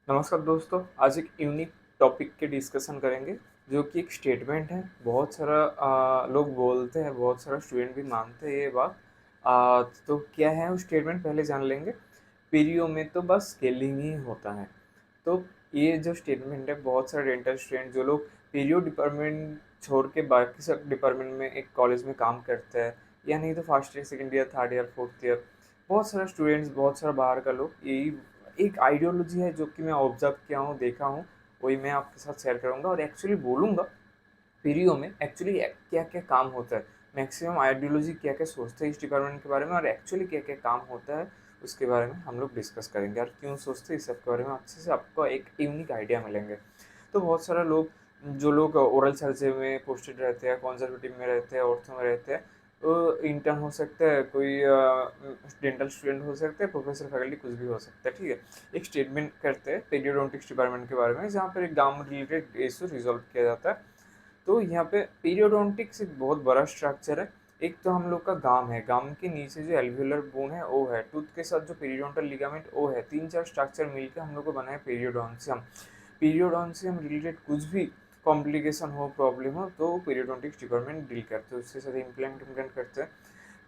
नमस्कार दोस्तों, आज एक यूनिक टॉपिक के डिस्कशन करेंगे जो कि एक स्टेटमेंट है। बहुत सारा लोग बोलते हैं, बहुत सारा स्टूडेंट भी मानते हैं ये बात। तो क्या है वो स्टेटमेंट पहले जान लेंगे। पीरियो में तो बस स्केलिंग ही होता है। तो ये जो स्टेटमेंट है, बहुत सारे डेंटल स्टूडेंट जो लोग पीरियो डिपार्टमेंट छोड़ के बाकी सब डिपार्टमेंट में एक कॉलेज में काम करते हैं, या नहीं तो first year, second year, third year, fourth year, बहुत सारा स्टूडेंट्स, बहुत सारा बाहर का लोग, यही एक आइडियोलॉजी है जो कि मैं ऑब्जर्व किया हूँ, देखा हूँ। वही मैं आपके साथ शेयर करूँगा और एक्चुअली बोलूँगा पीरियो में एक्चुअली क्या क्या काम होता है, मैक्सिमम आइडियोलॉजी क्या क्या सोचते हैं इस डिपार्टमेंट के बारे में, और एक्चुअली क्या क्या काम होता है उसके बारे में हम लोग डिस्कस करेंगे, और क्यों सोचते हैं इस सब के बारे में अच्छे से आपको एक यूनिक आइडिया मिलेंगे। तो बहुत सारे लोग, जो लोग ओरल सर्जरी में पोस्टेड रहते हैं, कंजर्वेटिव में रहते हैं, ऑर्थो में रहते हैं, तो इंटर्न हो सकता है, कोई डेंटल स्टूडेंट हो सकते हैं, प्रोफेसर फैकल्टी कुछ भी हो सकता है। ठीक है, एक स्टेटमेंट करते हैं पेरियोडोंटिक्स डिपार्टमेंट के बारे में, जहाँ पर एक गाम रिलेटेड इशू रिजॉल्व किया जाता है। तो यहाँ पे पीरियोडोंटिक्स एक बहुत बड़ा स्ट्रक्चर है। एक तो हम लोग का गाम है, गाम के नीचे जो एल्वियोलर बोन है वो है, टूथ के साथ जो पीरियोडोंटल लिगामेंट वो है, तीन चार स्ट्रक्चर मिलकर हम लोग को बना है पीरियोडोंसियम। पीरियोडोंसियम रिलेटेड कुछ भी कॉम्प्लिकेशन हो, प्रॉब्लम हो, तो पीरियोडोंटिक्स डिपार्टमेंट डील करते हैं, उसके साथ इम्प्लांट इम्प्लांट करते हैं।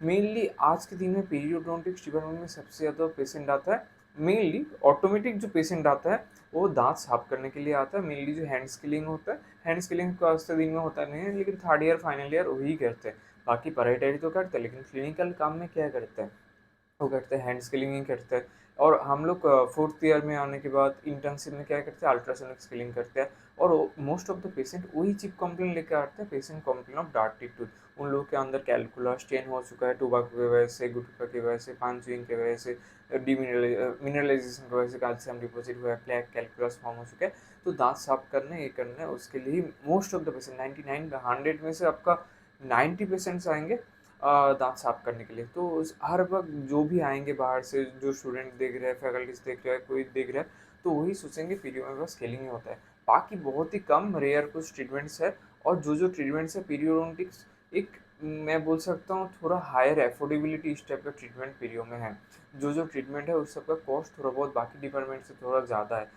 मेनली आज के दिन में पीरियोडोंटिक्स डिपार्टमेंट में सबसे ज़्यादा पेशेंट आता है। मेनली ऑटोमेटिक जो पेशेंट आता है वो दांत साफ करने के लिए आता है। मेनली जो हैंड स्किलिंग होता है, हैंड स्किलिंग तो आज के दिन में होता नहीं है, लेकिन थर्ड ईयर फाइनल ईयर वही करते हैं। बाकी पढ़ाई टढ़ाई तो करते हैं, लेकिन क्लिनिकल काम में क्या करते हैं, वो करते हैं हैंड स्किलिंग ही करते हैं। और हम लोग फोर्थ ईयर में आने के बाद इंटर्नशिप में क्या करते हैं, अल्ट्रासोनिक स्किलिंग करते हैं। और मोस्ट ऑफ द पेशेंट वही चिप कंप्लेन लेके आते हैं, patient complain of dirty tooth. उन लोगों के अंदर कैलकुलर स्टेन हो चुका है, टोबाको की वजह से, गुटखा की वजह से, पान च्यूइंग की वजह से, मिनरलाइजेशन की वजह से कैल्शियम डिपोजिट हुआ है, प्लेक कैलकुलस फॉर्म हो चुका है। तो दांत साफ करने, ये करना है, उसके लिए मोस्ट ऑफ द पेशेंट 99 100 में से आपका 90% आएंगे दांत साफ करने के लिए। तो हर वक्त जो भी आएंगे बाहर से, जो स्टूडेंट देख रहे हैं, फैकल्टीज देख रहे हैं, कोई देख रहा है, तो वही सोचेंगे पीरियो में बस स्केलिंग ही होता है। बाकी बहुत ही कम रेयर कुछ ट्रीटमेंट्स है। और जो जो ट्रीटमेंट्स है पीरियोडोंटिक्स, एक मैं बोल सकता हूँ थोड़ा हायर एफोर्डेबिलिटी इस टाइप का ट्रीटमेंट पीरियो में है। जो जो ट्रीटमेंट है उस सबका कॉस्ट थोड़ा बहुत बाकी डिपार्टमेंट से थोड़ा ज़्यादा है।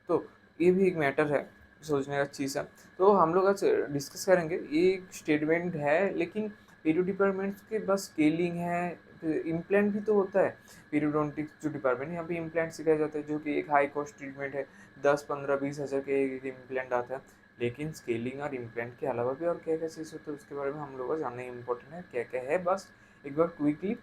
तो ये भी एक मैटर है, सोचने का चीज़ है। तो हम लोग आज डिस्कस करेंगे, ये एक स्टेटमेंट है, लेकिन पीरियो डिपार्टमेंट के बस स्केलिंग है, इम्प्लांट भी तो होता है। पीरियोडोंटिक्स जो डिपार्टमेंट है, यहाँ पे इम्प्लांट सिखाया जाता है, जो कि एक हाई कॉस्ट ट्रीटमेंट है। 10 15 20 हज़ार के एक इम्प्लांट आता है। लेकिन स्केलिंग और इम्प्लांट के अलावा भी और क्या क्या चीज़ होता है उसके बारे में हम लोग को जानना इम्पोर्टेंट है, क्या क्या है, बस एक बार क्विकली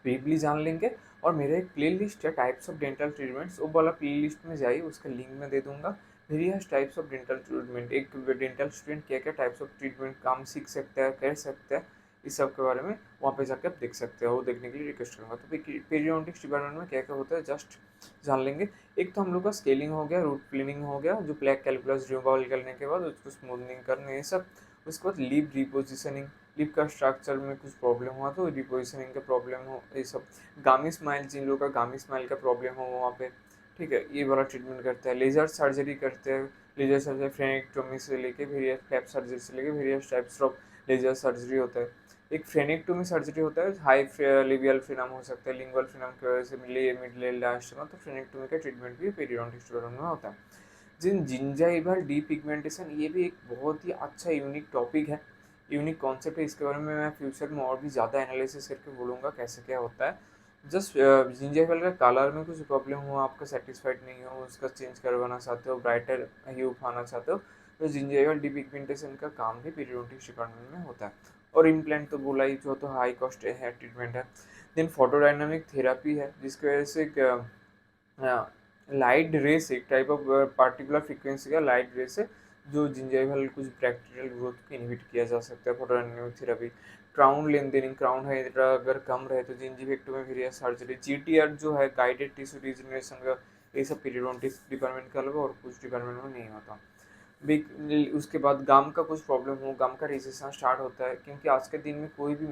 ब्रीफली जान लेंगे। और मेरा एक प्ले लिस्ट है टाइप्स ऑफ डेंटल ट्रीटमेंट्स, वो वाला प्ले लिस्ट में जाइए, उसका लिंक मैं दे दूंगा। Various types of dental treatment, एक डेंटल स्टूडेंट क्या क्या टाइप्स ऑफ ट्रीटमेंट काम सीख सकता है, कर सकता है, इस सब के बारे में वहाँ पे जाकर आप देख सकते हो। वो देखने के लिए रिक्वेस्ट करूँगा। तो पेरियोडोंटिक्स डिपार्टमेंट में क्या क्या होता है जस्ट जान लेंगे। एक तो हम लोग का स्केलिंग हो गया, रूट क्लीनिंग हो गया, जो प्लेक कैलकुलस रिमूवल करने के बाद उसको स्मूथनिंग करने, ये सब। उसके बाद लिप रिपोजिशनिंग, लिप का स्ट्रक्चर में कुछ प्रॉब्लम हुआ तो रिपोजिशनिंग का प्रॉब्लम हो, ये सब। गामी स्माइल, जिन लोगों का गामी स्माइल का प्रॉब्लम हो वहाँ पे, ठीक है, ये वाला ट्रीटमेंट करते हैं। लेजर सर्जरी करते हैं, लेजर सर्जरी फ्रेनेक्टोमी से लेके वेरियस कैप सर्जरी से लेके various types of laser surgery होता है। एक फ्रेनेक्टोमी सर्जरी होता है, हाई लिवियल फिनम हो सकता है, लिंगुअल फिनम की वजह से मिले मिडले लास्ट में, तो फ्रेनेक्टोमी का ट्रीटमेंट भी पेरियोडोंटिक्स में होता है। जिन जिंजाइवल डीपिगमेंटेशन, ये भी एक बहुत ही अच्छा यूनिक टॉपिक है, यूनिक कॉन्सेप्ट है। इसके बारे में मैं फ्यूचर में और भी ज़्यादा एनालिसिस करके बोलूँगा कैसे क्या होता है। जस्ट जिंजाइवल का कलर में कुछ प्रॉब्लम हो, आपका सेटिस्फाइड नहीं हो, उसका चेंज करवाना चाहते हो, ब्राइटर ह्यू पाना चाहते हो, तो जिंजाइवल डीपिगमेंटेशन का काम भी पीरियोडोंटिक्स डिपार्टमेंट में होता है। और इम्प्लांट तो बोला ही, जो तो हाई कॉस्ट है ट्रीटमेंट है। देन फोटोडायनामिक थेरापी है, जिसकी वजह से लाइट रे से, एक टाइप ऑफ पार्टिकुलर फ्रीक्वेंसी का लाइट रे से जो जिंजाइवल कुछ बैक्टीरियल ग्रोथ को इनहिबिट किया जा सकता है, photodynamic therapy. Crown lengthening, crown hydra अगर कम रहे तो जिंजिविक्टोमी वेरियस सर्जरी। जीटीआर जो है गाइडेड टिश्यू रीजनरेशन का, ये सब पीरियोडोंटिक्स डिपार्टमेंट का अलग और कुछ डिपार्टमेंट में नहीं होता। उसके बाद गम का कुछ प्रॉब्लम हो, गम का रिसेशन स्टार्ट होता है, क्योंकि आज के दिन में कोई भी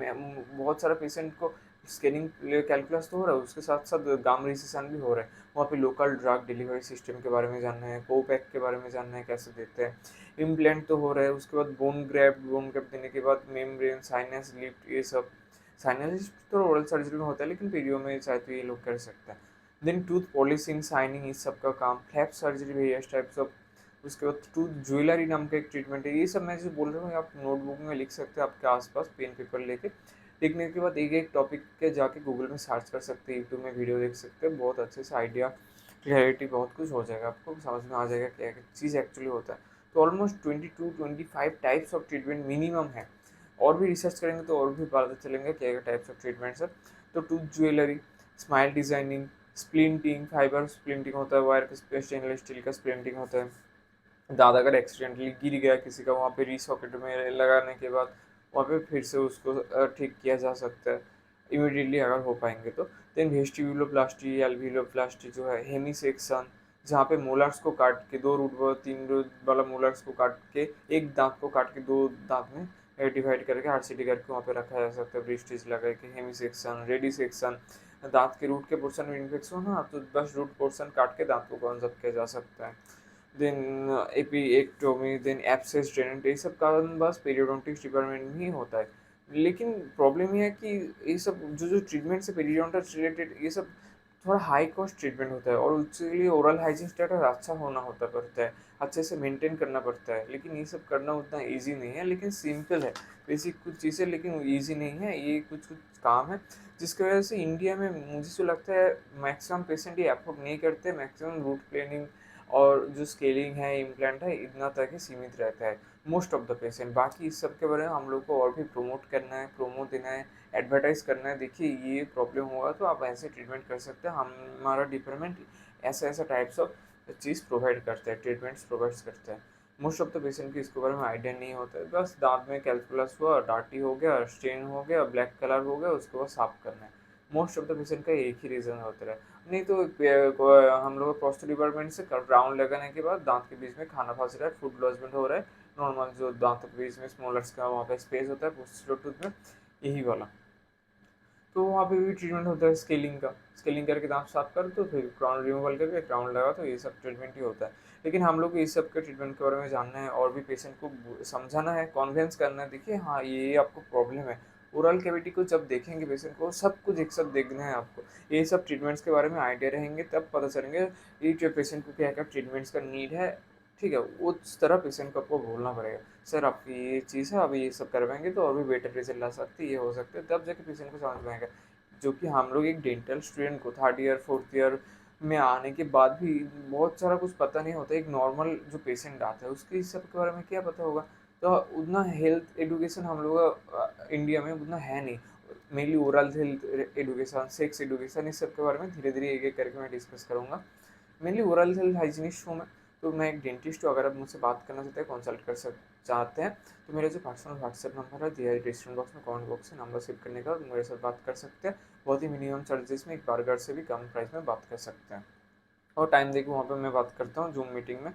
बहुत सारा पेशेंट को स्कैनिंग कैलकुलस तो हो रहा है, उसके साथ साथ गम रिसेशन भी हो रहा है। वहाँ पे लोकल ड्रग डिलीवरी सिस्टम के बारे में जानना है, कोपैक के बारे में जानना है, कैसे देते हैं। इम्प्लांट तो हो रहा है, उसके बाद बोन ग्रेफ्ट देने के बाद मेम्ब्रेन, साइनस लिफ्ट, ये सब। साइनस लिफ्ट तो ओरल सर्जरी में होता है, लेकिन पीरियो में चाहे तो ये लोग कर सकते हैं। देन टूथ पॉलिशिंग, शाइनिंग, इस सब का काम, flap surgery, various types of, उसके बाद टूथ ज्वेलरी नाम का एक ट्रीटमेंट है। ये सब मैं जो बोल रहा हूँ आप नोटबुक में लिख सकते हैं आपके आसपास पेन पेपर लेके। लिखने के बाद एक एक टॉपिक के जाके गूगल में सर्च कर सकते हैं, यूट्यूब में वीडियो देख सकते हैं, बहुत अच्छे से आइडिया क्लैरिटी बहुत कुछ हो जाएगा, आपको समझ में आ जाएगा क्या चीज़ एक्चुअली होता है। तो almost 22-25 types of treatment minimum है, और भी रिसर्च करेंगे तो और भी पता चलेंगे क्या क्या टाइप्स ऑफ ट्रीटमेंट्स है। तो tooth jewellery, smile designing, splinting, fibre splinting होता है, वायर का स्टेनलेस स्टील का स्प्लिंटिंग होता है। दांत अगर एक्सीडेंटली गिर गया किसी का, वहाँ पे रीसॉकेट में लगाने के बाद वहाँ पे फिर से उसको ठीक किया जा सकता है इमीडिएटली अगर हो पाएंगे तो। देन वेस्टिब्यूलोप्लास्टी, एल्वियोलोप्लास्टी जो है, हेमी सेक्शन, जहाँ पे मोलर्स को काट के, दो रूट वाला 3 रूट वाला मोलर्स को काट के, एक दांत को काट के दो दांत में डिवाइड करके आरसीटी करके वहाँ पे रखा जा सकता है ब्रिस्टिज लगा के। हेमी सेक्शन, रेडी सेक्शन, दांत के रूट के पोर्शन में इन्फेक्शन हो तो बस रूट पोर्शन काट के दांत को कंजर्व किया जा सकता है। देन एपिएक्टोमी, देन एब्सेस ड्रेनेज, ये सब कारण बस पीरियोडोंटिक्स डिपार्टमेंट में ही होता है। लेकिन प्रॉब्लम ये है कि ये सब जो ट्रीटमेंट से पीरियोडोंटिक्स रिलेटेड, ये सब थोड़ा हाई कॉस्ट ट्रीटमेंट होता है, और उसके लिए ओरल हाइजीन स्टेटस अच्छा होना होता पड़ता है, अच्छे से मेंटेन करना पड़ता है। लेकिन ये सब करना उतना ईजी नहीं है, लेकिन सिंपल है, बेसिक कुछ चीज़ें, लेकिन ईजी नहीं है, ये कुछ कुछ काम है जिसकी वजह से इंडिया में मुझे जो लगता है मैक्सिमम पेशेंट ये अफोर्ड नहीं करते। मैक्सिमम रूट प्लानिंग और जो स्केलिंग है, इम्प्लांट है, इतना तक ही सीमित रहता है मोस्ट ऑफ द पेशेंट। बाकी इस सब के बारे में हम लोग को और भी प्रमोट करना है, प्रोमो देना है, एडवर्टाइज करना है। देखिए ये प्रॉब्लम होगा तो आप ऐसे ट्रीटमेंट कर सकते हैं, हमारा डिपार्टमेंट ऐसा ऐसा टाइप्स ऑफ चीज़ प्रोवाइड करता है, ट्रीटमेंट्स प्रोवाइड करता है। मोस्ट ऑफ द पेशेंट की इसके बारे में आइडिया नहीं होता है, बस दांत में कैल्कुलस हुआ, डार्टी हो गया, स्ट्रेन हो गया, ब्लैक कलर हो गया, उसके बाद साफ करना है। मोस्ट ऑफ द पेशेंट का एक ही रीज़न होता है। नहीं तो हम लोग प्रोस्टेट डिपार्टमेंट से राउंड लगाने के बाद दांत के बीच में खाना फंस रहा है, फूड लॉजमेंट हो रहा है, नॉर्मल जो दांत के बीच में स्मॉलर्स का वहाँ पे स्पेस होता है पोस्टीरियर टूथ में, यही वाला। तो वहाँ पे भी ट्रीटमेंट होता है स्केलिंग का, स्केलिंग करके दांत साफ कर दो, फिर क्राउन रिमूवल करके क्राउन लगा, तो ये सब ट्रीटमेंट ही होता है। लेकिन हम लोग को इस सब के ट्रीटमेंट के बारे में जानना है, और भी पेशेंट को समझाना है, कॉन्विंस करना है। देखिए हाँ ये आपको प्रॉब्लम है, ओरल कैविटी को जब देखेंगे पेशेंट को, सब कुछ एक साथ देखना है आपको, ये सब ट्रीटमेंट्स के बारे में आइडिया रहेंगे तब पता चलेंगे ये जो पेशेंट को क्या क्या ट्रीटमेंट्स का नीड है। ठीक है, उस तरह पेशेंट को आपको बोलना पड़ेगा, सर आपकी ये चीज़ है, अभी ये सब करवाएंगे तो और भी बेटर रिजल्ट ला सकते हैं, ये हो सकते हैं, तब जाके पेशेंट को समझ में आएगा। जो कि हम लोग एक डेंटल स्टूडेंट को थर्ड ईयर फोर्थ ईयर में आने के बाद भी बहुत सारा कुछ पता नहीं होता, एक नॉर्मल जो पेशेंट आता है उसके इस सब के बारे में क्या पता होगा। तो उतना हेल्थ एडुकेशन हम लोग इंडिया में उतना है नहीं, mainly oral health education, sex education, इस सब के बारे में धीरे धीरे एक एक करके मैं डिस्कस करूँगा। मेनली ओरल हेल्थ हाइजीनिस्ट हूँ मैं, तो मैं एक डेंटिस्ट हूँ। अगर आप मुझसे बात करना चाहते हैं, कंसल्ट कर चाहते हैं, तो मेरा जो पर्सनल व्हाट्सएप नंबर है दिया है डिस्क्रिप्शन बॉक्स में, कमेंट बॉक्स में, नंबर सेव करने का मेरे साथ बात कर सकते हैं। बहुत ही मिनिमम चार्जेस में, एक बारगर से भी कम प्राइस में बात कर सकते हैं, और टाइम देके वहाँ पे मैं बात करता हूँ जूम मीटिंग में।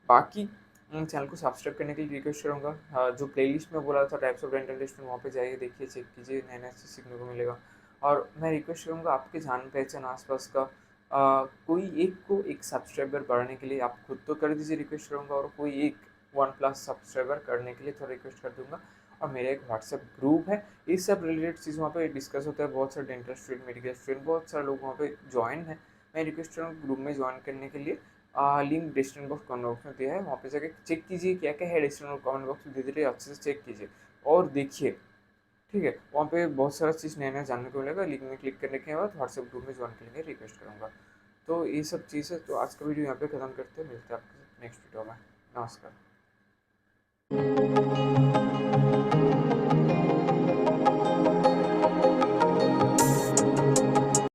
बाकी चैनल को सब्सक्राइब करने के लिए रिक्वेस्ट करूँगा। जो प्लेलिस्ट में बोला था टाइप्स ऑफ डेंटल ट्रीटमेंट, वहाँ पे जाइए, देखिए, चेक कीजिए, नया नया चीज़ सीखने को मिलेगा। और मैं रिक्वेस्ट करूँगा आपके जान पहचान आसपास का कोई एक को एक सब्सक्राइबर बढ़ाने के लिए आप खुद तो कर दीजिए, रिक्वेस्ट करूँगा, और कोई एक 1+ सब्सक्राइबर करने के लिए थोड़ा रिक्वेस्ट कर दूँगा। और मेरा एक व्हाट्सएप ग्रुप है, इस सब रिलेटेड चीज़ वहाँ पे डिस्कस होता है, बहुत सारे डेंटल स्टूडेंट, मेडिकल स्टूडेंट, बहुत सारे लोग वहाँ पे ज्वाइन है। मैं रिक्वेस्ट करूँगा ग्रुप में ज्वाइन करने के लिए, link description box comment box में दिया है, वहाँ पे जाके चेक कीजिए क्या क्या है डिस्क्रिप्शन कमेंट बॉक्स में, धीरे धीरे अच्छे से चेक कीजिए और देखिए। ठीक है, वहाँ पे बहुत सारा चीज़ नया नया जानने को मिलेगा। लिंक में क्लिक करने के बाद व्हाट्सएप ग्रुप में ज्वाइन करने के लिए रिक्वेस्ट करूँगा। तो ये सब चीज़ है, तो आज का वीडियो यहाँ पे ख़त्म करते हैं, मिलते हैं आपके नेक्स्ट वीडियो में। नमस्कार।